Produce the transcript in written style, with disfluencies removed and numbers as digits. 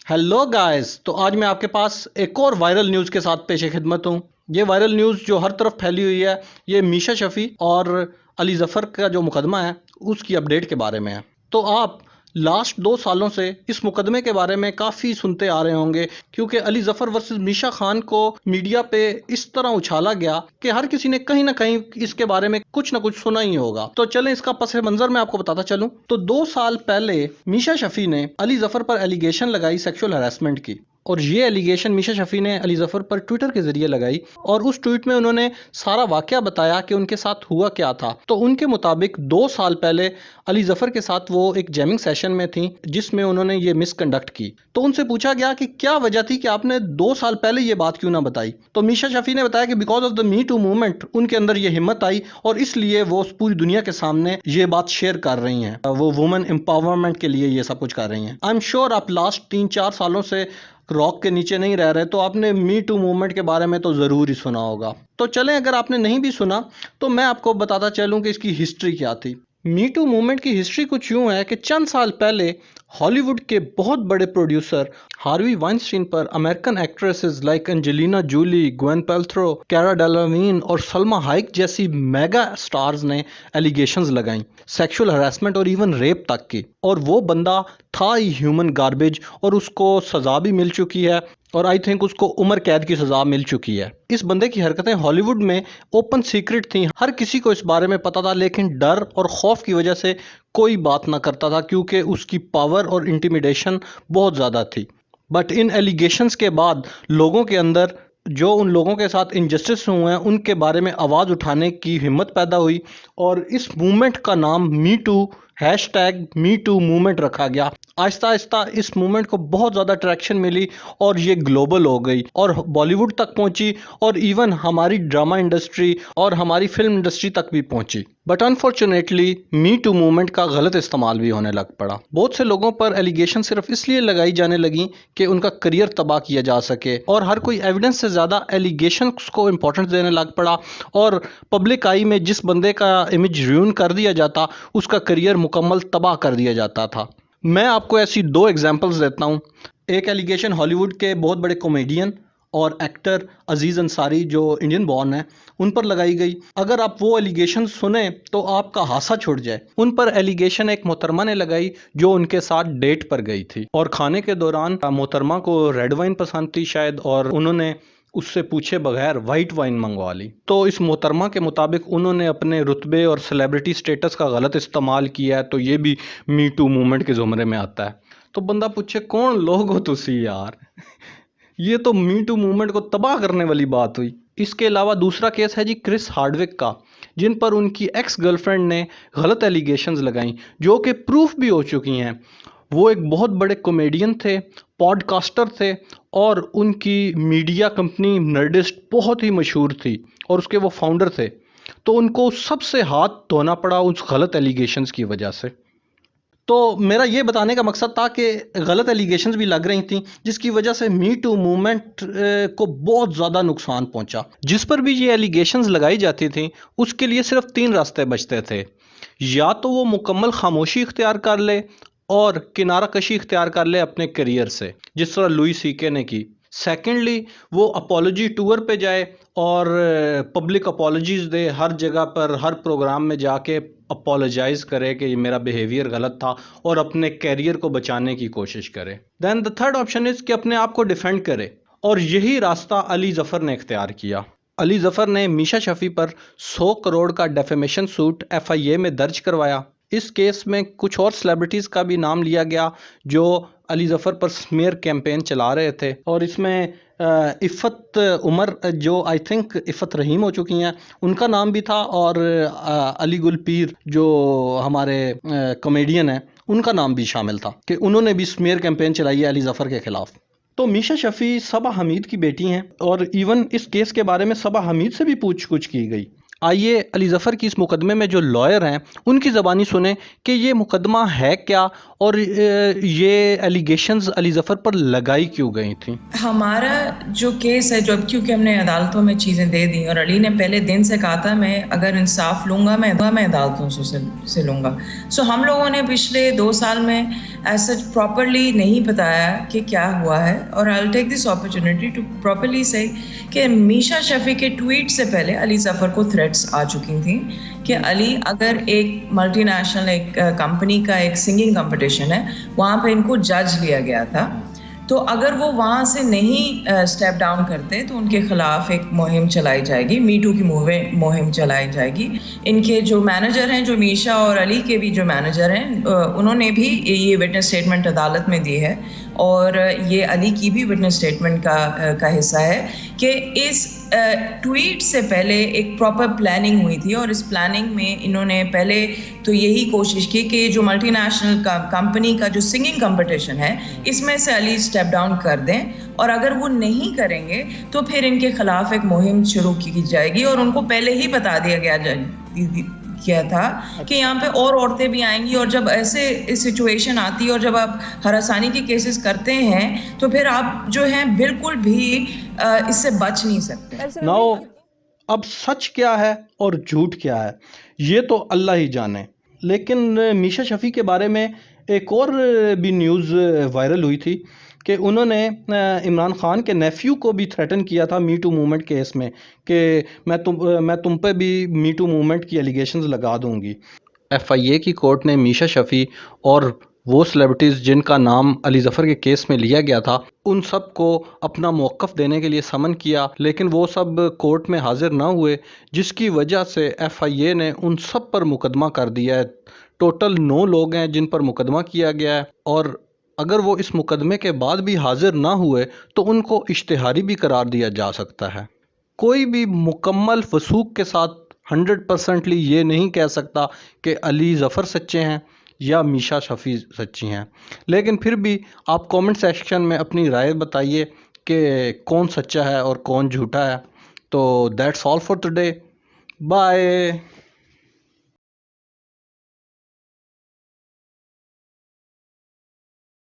Hello guys. तो आज मैं आपके पास एक और वायरल न्यूज़ के साथ पेश खिदमत हूँ। ये वायरल न्यूज़ जो हर तरफ फैली हुई है, ये मीशा शफ़ी और अली ज़फ़र का जो मुकदमा है उसकी अपडेट के बारे में है। तो आप लास्ट 2 सालों से इस मुकदमे के बारे में काफ़ी सुनते आ रहे होंगे, क्योंकि अली ज़फ़र वर्सेस मीशा खान को मीडिया पे इस तरह उछाला गया कि हर किसी ने कहीं ना कहीं इसके बारे में कुछ ना कुछ सुना ही होगा। तो चलें इसका पस मंजर मैं आपको बताता चलूं। तो 2 साल पहले मीशा शफ़ी ने अली ज़फ़र पर एलिगेशन लगाई सेक्सुअल हरासमेंट की, और ये एलिगेशन मीशा शफ़ी ने अली ज़फ़र पर ट्विटर के ज़रिए लगाई, और उस ट्वीट में उन्होंने सारा वाक़या बताया कि उनके साथ हुआ क्या था। तो उनके मुताबिक 2 साल पहले अली ज़फ़र के साथ वो एक जैमिंग सेशन में थी जिसमें उन्होंने ये मिसकंडक्ट की। तो उनसे पूछा गया कि क्या वजह थी कि आपने 2 साल पहले ये बात क्यों ना बताई। तो मीशा शफ़ी ने बताया कि because of the me too movement उनके अंदर ये हिम्मत आई, और इसलिए वो पूरी दुनिया के सामने ये बात शेयर कर रही हैं। वो वुमेन एम्पावरमेंट के लिए ये सब कुछ कर रही हैं। आई एम श्योर आप लास्ट 3-4 सालों से रॉक के नीचे नहीं रह रहे, तो आपने मी टू मूवमेंट के बारे में तो ज़रूर ही सुना होगा। तो चलें, अगर आपने नहीं भी सुना तो मैं आपको बताता चलूं कि इसकी हिस्ट्री क्या थी। मी टू मूवमेंट की हिस्ट्री कुछ यूं है कि चंद साल पहले हॉलीवुड के बहुत बड़े प्रोड्यूसर हार्वी वाइनस्टीन पर American actresses like Angelina Jolie, Gwyneth Paltrow, Cara Delevingne और सलमा हाइक जैसी मेगा स्टार्स ने एलिगेशंस लगाई, सेक्सुअल हरासमेंट और इवन रेप तक की। और वो बंदा था ही ह्यूमन गार्बेज, और उसको सज़ा भी मिल चुकी है, और आई थिंक उसको उम्र कैद की सज़ा मिल चुकी है। इस बंदे की हरकतें हॉलीवुड में ओपन सीक्रेट थी, हर किसी को इस बारे में पता था, लेकिन डर और खौफ की वजह से कोई बात ना करता था, क्योंकि उसकी पावर और इंटिमिडेशन बहुत ज़्यादा थी। बट इन एलिगेशंस के बाद लोगों के अंदर, जो उन लोगों के साथ इनजस्टिस हुए हैं, उनके बारे में आवाज़ उठाने की हिम्मत पैदा हुई, और इस मूवमेंट का नाम me too hashtag me too movement रखा गया। आहिस्ता आहिस्ता इस मूवमेंट को बहुत ज़्यादा ट्रैक्शन मिली, और ये ग्लोबल हो गई और बॉलीवुड तक पहुंची, और इवन हमारी ड्रामा इंडस्ट्री और हमारी फिल्म इंडस्ट्री तक भी पहुंची। But unfortunately me too movement का गलत इस्तेमाल भी होने लग पड़ा। बहुत से लोगों पर एलिगेशन सिर्फ इसलिए लगाई जाने लगी कि उनका करियर तबाह किया जा सके, और हर कोई एविडेंस से ज़्यादा एलिगेशंस को इंपॉर्टेंस देने लग पड़ा, और पब्लिक आई में जिस बंदे का इमेज रूइन कर दिया जाता, उसका करियर मुकम्मल तबाह कर दिया जाता था। मैं आपको ऐसी 2 एग्जांपल्स देता हूँ। एक एलिगेशन हॉलीवुड के बहुत बड़े कॉमेडियन और एक्टर अजीज़ अंसारी, जो इंडियन बॉर्न है, उन पर लगाई गई। अगर आप वो एलिगेशन सुने तो आपका हासा छूट जाए। उन पर एलिगेशन एक मोहतरमा ने लगाई जो उनके साथ डेट पर गई थी, और खाने के दौरान मोहतरमा को रेड वाइन पसंद थी शायद, और उन्होंने उससे पूछे बगैर वाइट वाइन मंगवा ली। तो इस मोहतरमा के मुताबिक उन्होंने अपने रुतबे और सेलिब्रिटी स्टेटस का गलत इस्तेमाल किया है, तो ये भी मी टू मूवमेंट के ज़ुमरे में आता है। तो बंदा पूछे कौन लोग हो तुसी यार। ये तो मी टू मूवमेंट को तबाह करने वाली बात हुई। इसके अलावा दूसरा केस है जी क्रिस हार्डविक का, जिन पर उनकी एक्स गर्लफ्रेंड ने गलत एलिगेशंस लगाई, जो कि प्रूफ भी हो चुकी हैं। वो एक बहुत बड़े कॉमेडियन थे, पॉडकास्टर थे, और उनकी मीडिया कंपनी नर्डिस्ट बहुत ही मशहूर थी, और उसके वो फाउंडर थे। तो उनको सबसे हाथ धोना पड़ा उस गलत एलिगेशंस की वजह से। तो मेरा ये बताने का मकसद था कि गलत एलिगेशंस भी लग रही थी, जिसकी वजह से मी टू मूवमेंट को बहुत ज़्यादा नुकसान पहुंचा। जिस पर भी ये एलिगेशंस लगाई जाती थी उसके लिए सिर्फ 3 रास्ते बचते थे। या तो वो मुकम्मल खामोशी इख्तियार कर ले और किनारा कशी इख्तियार कर ले अपने करियर से, जिस तरह लुई सीके ने की। सेकेंडली, वो अपॉलोजी टूर पे जाए और पब्लिक अपॉलोजीज दे, हर जगह पर हर प्रोग्राम में जाके अपोलोजाइज करे कि ये मेरा बिहेवियर गलत था, और अपने कैरियर को बचाने की कोशिश करे। Then the third option is कि अपने आप को डिफेंड करे, और यही रास्ता अली ज़फ़र ने इख्तियार किया। अली ज़फ़र ने मीशा शफ़ी पर 100 करोड़ का डेफेमेशन सूट FIA में दर्ज करवाया। इस केस में कुछ और सेलिब्रिटीज़ का भी नाम लिया गया जो अली ज़फ़र पर स्मीयर कैंपेन चला रहे थे, और इसमें इफ़त उमर, जो आई थिंक इफ़त रहीम हो चुकी हैं, उनका नाम भी था, और अली गुल पीर जो हमारे कॉमेडियन हैं, उनका नाम भी शामिल था कि उन्होंने भी स्मीयर कैंपेन चलाई है अली ज़फ़र के ख़िलाफ़। तो मीशा शफ़ी सबा हमीद की बेटी हैं, और इवन इस केस के बारे में सबा हमीद से भी पूछ कुछ की गई। आइए अली ज़फ़र की इस मुकदमे में जो लॉयर हैं उनकी ज़बानी सुने कि ये मुकदमा है क्या और ये एलिगेशंस अली ज़फ़र पर लगाई क्यों गई थी। हमारा जो केस है, जो क्योंकि हमने अदालतों में चीज़ें दे दी और अली ने पहले दिन से कहा था मैं अगर इंसाफ लूँगा मैं अदालतों से लूँगा। सो हम लोगों ने पिछले 2 साल में ऐसा प्रॉपरली नहीं बताया कि क्या हुआ है, और I will take this opportunity to properly से कि मीशा शफी के ट्वीट से पहले अली ज़फ़र को थ्रेट्स आ चुकी थी कि अली अगर एक मल्टीनेशनल एक कंपनी का एक सिंगिंग कंपटीशन है, वहाँ पे इनको जज लिया गया था, तो अगर वो वहाँ से नहीं स्टेप डाउन करते तो उनके खिलाफ एक मुहिम चलाई जाएगी, मी टू की मुहिम चलाई जाएगी। इनके जो मैनेजर हैं, जो मीशा और अली के भी जो मैनेजर हैं, उन्होंने भी ये विटनेस स्टेटमेंट अदालत में दी है, और ये अली की भी विटनेस स्टेटमेंट का हिस्सा है कि इस ट्वीट से पहले एक प्रॉपर प्लानिंग हुई थी, और इस प्लानिंग में इन्होंने पहले तो यही कोशिश की कि जो मल्टीनेशनल कंपनी का जो सिंगिंग कंपटीशन है इसमें से अली स्टेप डाउन कर दें, और अगर वो नहीं करेंगे तो फिर इनके खिलाफ एक मुहिम शुरू की जाएगी, और उनको पहले ही बता दिया गया था कि यहाँ पे और औरतें भी आएंगी, और जब ऐसे सिचुएशन आती है और जब आप हरासानी के केसेस करते हैं तो फिर आप जो हैं बिल्कुल भी इससे बच नहीं सकते। नाउ अब सच क्या है और झूठ क्या है ये तो अल्लाह ही जाने, लेकिन मीशा शफ़ी के बारे में एक और भी न्यूज़ वायरल हुई थी कि उन्होंने इमरान खान के नेफ्यू को भी थ्रेटन किया था मी टू मूवमेंट केस में कि मैं तुम पे भी मी टू मूवमेंट की एलिगेशंस लगा दूंगी। एफआईए की कोर्ट ने मीशा शफ़ी और वो सेलिब्रिटीज़ जिनका नाम अली ज़फ़र के केस में लिया गया था उन सब को अपना मौक़िफ़ देने के लिए समन किया, लेकिन वो सब कोर्ट में हाज़िर ना हुए, जिसकी वजह से एफआईए ने उन सब पर मुकदमा कर दिया है। टोटल 9 लोग हैं जिन पर मुकदमा किया गया है, और अगर वो इस मुकदमे के बाद भी हाज़िर ना हुए तो उनको इश्तिहारी भी करार दिया जा सकता है। कोई भी मुकम्मल वसूख के साथ 100%ली ये नहीं कह सकता कि अली ज़फ़र सच्चे हैं या मीशा शफ़ी सच्ची हैं, लेकिन फिर भी आप कमेंट सेक्शन में अपनी राय बताइए कि कौन सच्चा है और कौन झूठा है। तो that's all for today, bye.